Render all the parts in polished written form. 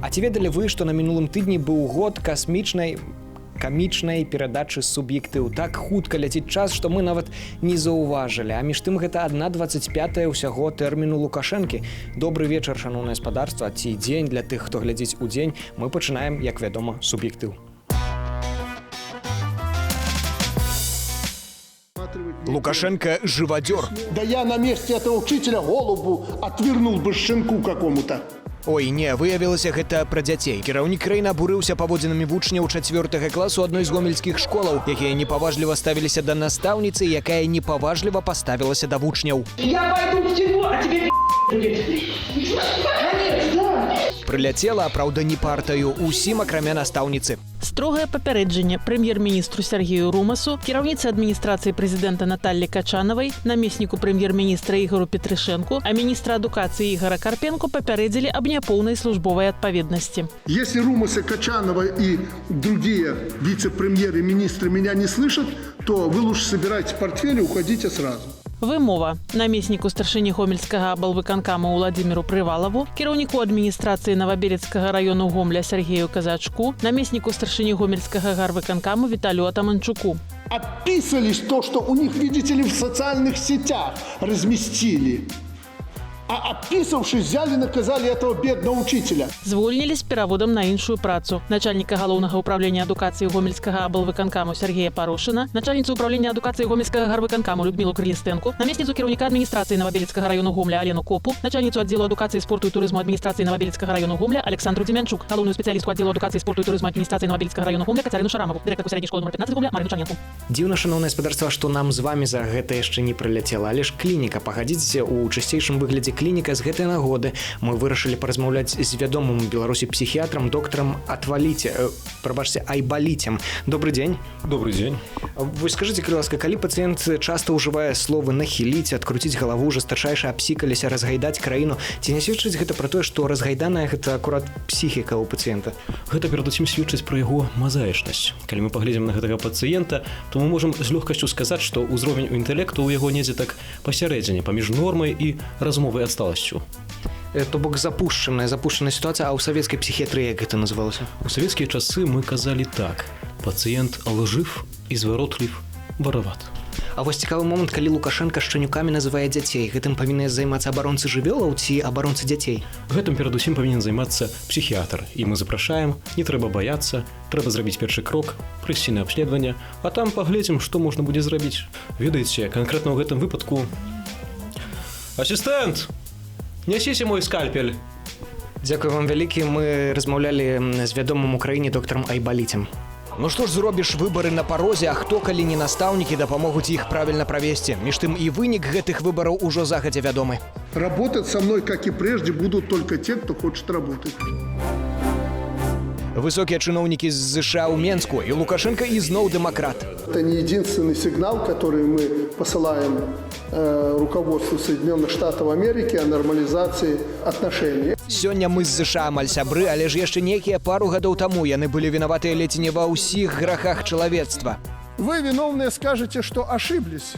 А ці ведалі вы, што на мінулым тыдні быў год камічнай перадачы суб'ектыў. Так хутка ляціць час, што мы нават не заўважылі. А між тым гэта 1/25 ўсяго тэрміну Лукашэнкі. Добры вечар, шаноўнае спадарства, ці дзень для тых, хто глядзіць у дзень. Мы пачынаем, як вядома, суб'ектыў. Лукашенко живодер. Да я на месте этого учителя голову отвернул бы щенку какому-то. Ой, не, выявілася гэта пра дзяцей. Кіраўнік краіны абурыўся паводзінамі вучняў 4 класу адной з гомельскіх школаў, якія непаважліва ставіліся да настаўніцы, якая непаважліва паставілася да вучняў. Я пойду в тюрьму, а тебе будет. Конец, да. Прыляцела, праўда, не партаю, усім акрамя настаўніцы. Строгае папярэджанне прэм'ер-міністру Сергею Румасу, кіраўніцы адміністрацыі прэзідэнта Наталлі Качанавай, намесніку прэм'ер-міністра Ігору Петрышэнку, а міністра адукацыі Ігора Карпенко папярэдзілі аб няпоўнай службовай адпаведнасці. Если Румаса, Качанова и другие вице-премьеры, министры меня не слышат, то вы лучше собирайте портфель и уходите сразу. Вымова намесніку старшыні гомельскага аблвыканкама Уладзіміру Прывалаву, кіраўніку адміністрацыі Новобелецкага раёну Гомля Сергею Казачку, намесніку старшыні гомельскага гарвыканкаму Віталю Атаманчуку. Описались то, что у них, видите ли, в социальных сетях разместили. А описавшись, взяли и наказали этого бедного учителя. Звольнілі з пераводам на іншую працу. Начальніка галоўнага ўправлення адукацыі гомельскага аблвыканкаму Сергея Парушына, начальніцу ўправлення адукацыі гомельскага гарвыканкаму Людмілу Крылістэнку, намесніцу кіраўніка адміністрацыі Новобелецкага раёну Гомля Алену Копу, начальніцу аддзелу адукацыі, спорту і турызму адміністрацыі Новобелецкага раёну Гомля Александру Дземянчук, галоўную спецыялістку аддзелу адукацыі, спорту і турызму адміністрацыі Новобелецкага раёну Гомля Кацярыну Шарамову, дырэктарку сярэдняй школы № 15 Гомля Марыну Чаненку. Дзіўна, шаноўнае спадарства, што нам з вамі за гэта яшчэ не прыляцела, але ж клініка, пагадзіцеся, у чысцейшым выглядзе клініка з гэтай нагоды мы вырашылі паразмаўляць з вядомым у Беларусі псіхіятрам доктором Айбаліцем. Добрый дзень. Добрый дзень. Вы скажите, ласка, калі пацыент часто ўжывае словы нахіліць, адкруціць галаву, жестачайша абсікаліся, разгайдаць краіну, ці не сведчыць гэта пра тое, што разгайданая гэта акурат псіхіка ў пацыента? Гэта перадусім сведчыць пра яго мазаічнасць. Калі мы паглядзім на гэтага пацыента, то мы можам з лёгкасцю сказаць, што ўзровень інтэлекту ў яго недзе так пасярэдзіне паміж нормай і размовай адсталасцю. То бок запушчаная сітуацыя, а ў савецкай псіхіятрыі як гэта называлася? У савецкія часы мы казалі так: пацыент лжыв, изворотлив, вороват. А вось цікавы момант, калі Лукашенка шчанюкамі называе дзяцей, гэтым павінны займацца абаронцы жывёлаў ці абаронцы дзяцей? Гэтым перадусім павінен займацца псіхіятр. І мы запрашаем, не трэба баяцца, трэба зрабіць першы крок, прыйсці на абследаванне, а там паглядзім, што можна будзе зрабіць. Ведаеце, канкрэтна ў гэтым выпадку... Асістэнт! Нясіце мой скальпель. Дзякуй вам вялікі, мы размаўлялі з вядомым у краіне доктором Айбаліцем. Ну што ж зробіш выбары на парозе, а хто калі не настаўнікі дапамогуць іх правільна правесці. Між тым і вынік гэтых выбараў ужо загадзя вядомы. Работать со мной, как и прежде, будут только те, кто хочет работать. Высокие чиновники из США у Менску, и Лукашенко изноў демократ. Это не единственный сигнал, который мы посылаем руководству Соединенных Штатов Америки о нормализации отношений. Сёння мы з США амаль сябры, але ж яшчэ некія пару гадоў таму яны былі вінаватыя ледзь не ва ўсіх грахах чалавецтва. Вы, виновные, скажете, что ошиблись.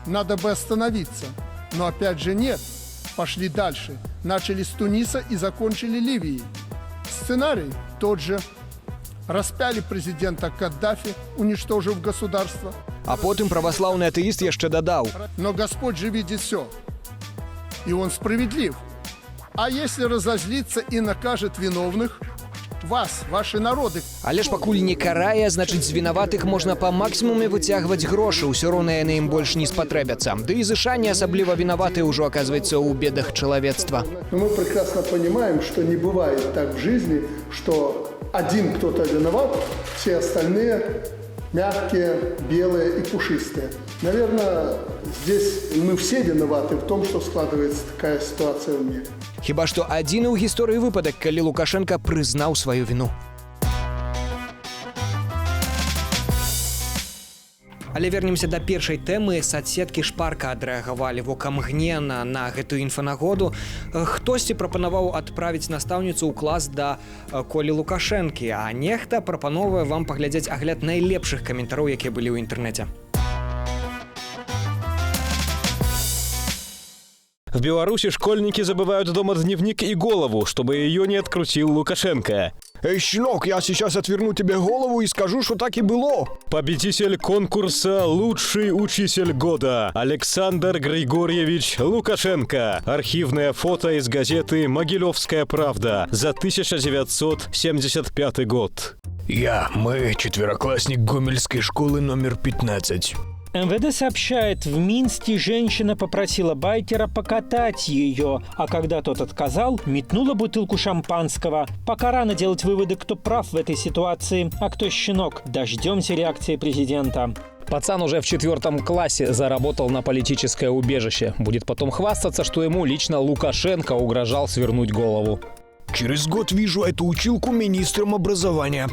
Надо бы остановиться. Но опять же нет. Пошли дальше. Начали с Туниса и закончили Ливией. Сценарий тот же. Распяли президента Каддафи, уничтожив государство. А потым праваслаўны атэіст яшчэ дадаў: но Господь же видит все. И Он справедлив. А если разозлится и накажет виновных, вас, ваши народы... Але ж пакуль не карае, значыць, з вінаватых можна па максімуме выцягваць грошы, ўсё роўна яны ім больш не спатрэбяцца. Ды і ЗША не асабліва вінаваты ўжо, оказывается, ў бедах чалавецтва. Но мы прекрасно понимаем, что не бывает так в жизни, что один кто-то виноват, все остальные мягкие, белые и пушистые. Наверное, здесь мы все виноваты в том, что складывается такая ситуация в мире. Хіба што адзіны ў гісторыі выпадак, калі Лукашенко прызнаў сваю віну. Але вернемся да першай тэмы. Соцсеткі шпарка адрэагавалі вокамгненна на гэтую інфанагоду. Хтосьці прапанаваў адправіць настаўніцу ў клас да Колі Лукашэнкі, а нехта прапановвае вам паглядзець агляд найлепшых каментароў, якія былі ў інтэрнэце. В Беларуси школьники забывают дома дневник и голову, чтобы ее не открутил Лукашенко. Эй, щенок, я сейчас отверну тебе голову и скажу, что так и было. Победитель конкурса «Лучший учитель года» Александр Григорьевич Лукашенко. Архивное фото из газеты «Могилевская правда» за 1975 год. Мы четвероклассник Гомельской школы номер 15. МВД сообщает, в Минске женщина попросила байкера покатать ее, а когда тот отказал, метнула бутылку шампанского. Пока рано делать выводы, кто прав в этой ситуации, а кто щенок. Дождемся реакции президента. Пацан уже в 4 классе заработал на политическое убежище. Будет потом хвастаться, что ему лично Лукашенко угрожал свернуть голову. Через год вижу эту училку министром образования.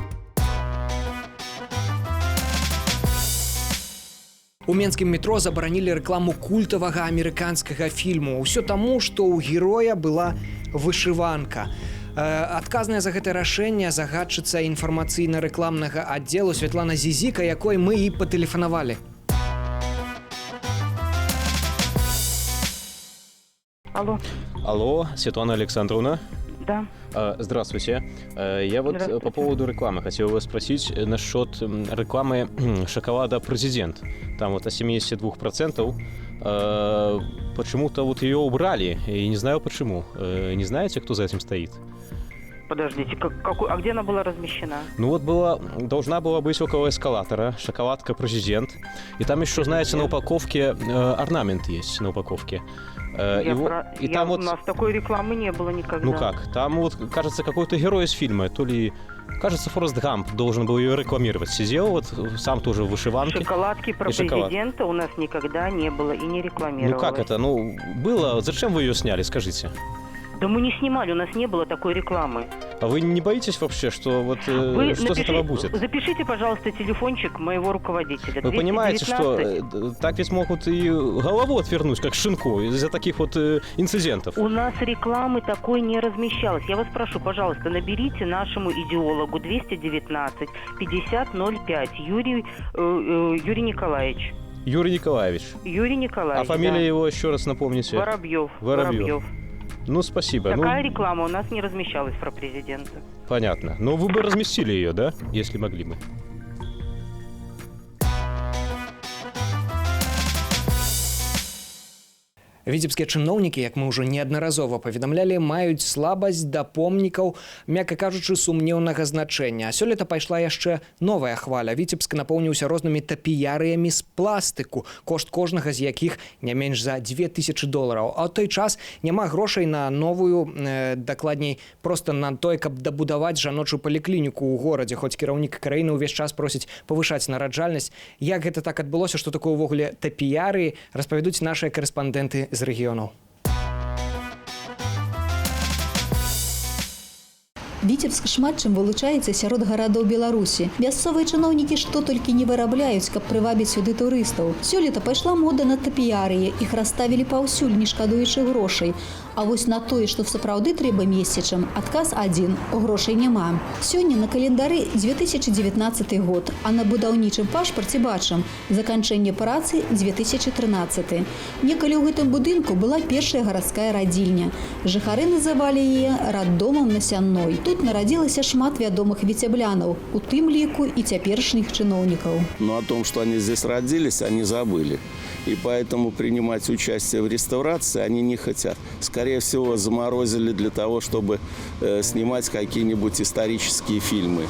У менскім метро забаранілі рэкламу культавага амерыканскага фільму. Усё таму, што ў героя была вышыванка. Адказная за гэтае рашэнне загадчыца інфармацыйна-рэкламнага аддзелу Святлана Зізіка, якой мы і патэлефанавалі. Алло. Алло, Светлана Александровна. Да. Здравствуйте. Я вот по поводу рекламы хотел вас спросить насчет рекламы шоколада «Президент». Там вот от 72%. Почему-то вот ее убрали, и не знаю почему. Не знаете, кто за этим стоит? Подождите, а где она была размещена? Ну вот должна была быть около эскалатора, шоколадка «Президент». И там еще, знаете, на упаковке орнамент есть на упаковке. У нас такой рекламы не было никогда. Ну как? Там вот, кажется, какой-то герой из фильма, то ли... Кажется, Форест Гамп должен был ее рекламировать. Сидел вот сам тоже в вышиванке. Шоколадки про президента у нас никогда не было и не рекламировалось. Ну как это? Ну, было. Зачем вы ее сняли, скажите? Да мы не снимали, у нас не было такой рекламы. А вы не боитесь вообще, что вот что из этого будет? Запишите, пожалуйста, телефончик моего руководителя. Вы понимаете, что так ведь могут и голову отвернуть, как шинку, из-за таких вот инцидентов? У нас рекламы такой не размещалось. Я вас прошу, пожалуйста, наберите нашему идеологу 219 5005 Юрий Николаевич. Юрий Николаевич. Юрий Николаевич. А фамилия его еще раз напомните? Воробьев. Ну, спасибо. Такая реклама у нас не размещалась про президента. Понятно. Но вы бы разместили ее, да? Если могли бы. Віцебскія чыноўнікі, як мы ўжо неаднаразова паведамлялі, маюць слабасць да помнікаў, мякка кажучы, сумнеўнага значэння. А сёлета пайшла яшчэ новая хваля. Віцебск напоўніўся рознымі тапіярыямі з пластыку, кошт кожнага з якіх не менш за $2000. А ў той час няма грошай на новую, дакладней, проста на тое, каб дабудаваць жаночую паліклініку ў горадзе, хоць кіраўнік краіны ўвесь час просіць павышаць нараджальнасць. Як гэта так адбылося, што такое ўвогуле тапіярыі, распавядуць нашыя карэспандэнты з рэгіёнаў. Віцебск шмат чым вылучаецца сярод гарадоў Беларусі. Мясцовыя чыноўнікі што толькі не вырабляюць, каб прывабіць сюды турыстаў. Сёлета пайшла мода на тапіярыі, іх расставілі паўсюль, не шкадуючы грошай. А вось на тое, што сапраўды трэба месячам, адказ адзін – грошай няма. Сёння на календары 2019 год, а на будаўнічым пашпарце бачым заканчэнне працы 2013. Некалі ў гэтым будынку была першая гарадская радзільня. Жыхары называлі яе раддомам на Сянной. Тут нарадзілася шмат вядомых віцеблянаў, у тым ліку і цяперашніх чыноўнікаў. Но о том, что они здесь родились, они забыли. И поэтому принимать участие в реставрации они не хотят. Скорее всего, заморозили для того, чтобы снимать какие-нибудь исторические фильмы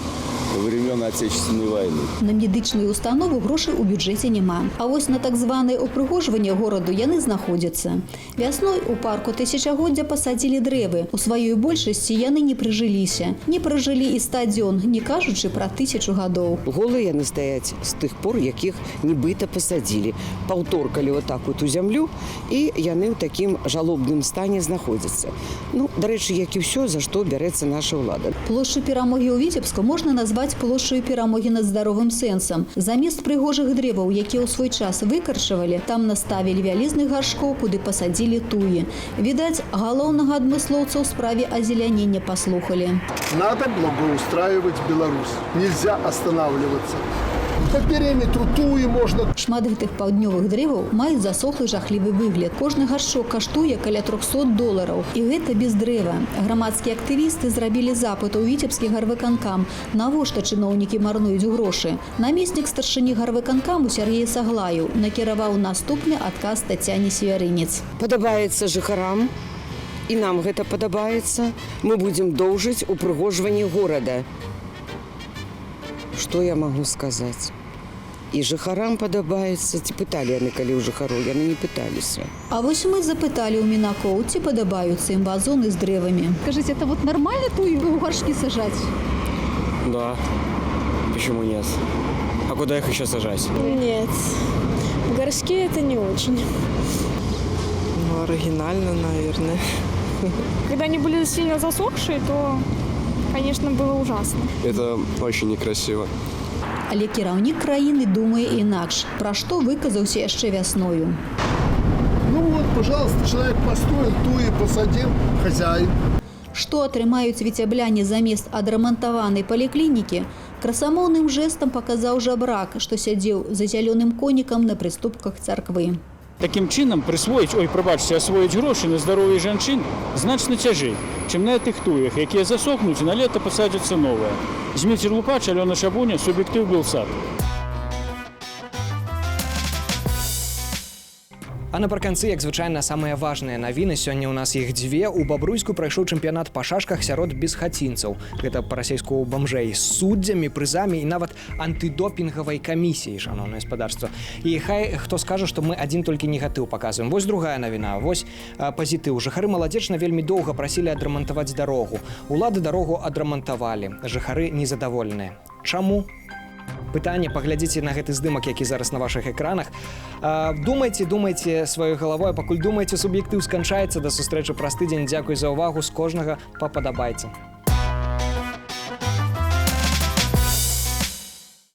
времен Отечественной войны. На медычную установу грошай у бюджэце няма. А вось на так званае упрыгожванне гораду яны знаходзяцца. Вясной у парку Тысячагоддзя пасадзілі дрэвы. У сваёй большасці яны не прыжыліся. Не пражылі і стадіон, не кажучы пра 1000 гадоў. Голыя яны стаяць з тых пор, якіх нібыта пасадзілі. Паўторкалі вот так вот у зямлю, і яны ў такім жалобным стане знаходзяцца. Ну, дарэчы, як і ўсё, за што бярэцца наша ўлада. Плошчу Перамогі ў Віцебску можна назваць плошчаю перамогі над здаровым сэнсам. Замест прыгожых дрэваў, якія ў свой час выкарчавалі, там наставілі вялізных гаршкоў, куды пасадзілі туі. Відаць, галоўнага адмыслоўца ў справе азелянення паслухалі. Надо благоустраивать Беларусь. Нельзя останавливаться. По периметру туи можно. Шмат гэтых паўднёвых дрэваў маюць засохлы жахлівы выгляд. Кожны гаршок каштуе каля $300. І гэта без дрэва. Грамадскія актывісты зрабілі запыт у віцебскі гарвыканкам. Навошта чыноўнікі марнуюць грошы? Намеснік старшыні гарвыканкаму Сергей Саглаю накіраваў наступны адказ Тацяне Севярынец. Падабаецца жыхарам, і нам гэта падабаецца. Мы будзем доўжыць упрыгожванне горада. Што я магу сказаць? І жыхарам падабаецца. Ці пыталі яны калі ў жыхароў? Яны не пыталіся. А вось мы запыталі ў мінакоў, ці падабаюцца ім вазоны з дрэвамі. Скажите, это вот нормально туи в горшки сажать? Да. Почему нет? А куда их еще сажать? Нет. В горшке это не очень. Ну, оригинально, наверное. Когда они были сильно засохшие, то, конечно, было ужасно. Это очень некрасиво. Але кіраўнік краіны думае інакш, пра што выказаўся яшчэ вясною. Ну вот, пожалуйста, человек построил туи, посадил, хозяин. Што атрымаюць віцябляне замест адрамантаванай паліклінікі, красамоўным жэстам паказаў жабрак, што сядзеў за зялёным конікам на прыступках царквы. Таким чынам прысвоіць, прабачце, асвоіць грошы на здароўе жанчын значна цяжэй, чым на тых туях, якія засохнуць і на лета пасадзяцца новыя. Зміцер Лукач, Алёна Шабуня, Суб'ектыў Белсат. А напрыканцы, як звычайна, самыя важныя навіны. Сёння ў нас іх дзве. У Бабруйску прайшоў чэмпіянат па шашках сярод бесхацінцаў. Гэта па-расейску бамжэй з суддзямі, прызамі і нават антыдопінгавай камісіяй, шаноўнае гаспадарства. І хай хто скажа, што мы адзін толькі негатыў паказваем. Вось другая навіна, вось пазітыў. Жыхары Маладзечна вельмі доўга прасілі адрамантаваць дарогу. Улады дарогу адрамантавалі. Жыхары незадаволеныя. Чаму? Пытанне, паглядзіце на гэты здымак, які зараз на вашых экранах. Думайце сваёй галавой, пакуль думаеце, суб'ектыў сканчаецца. Да сустрэчы праз тыдзень. Дзякуй за ўвагу, з кожнага па падабайцы.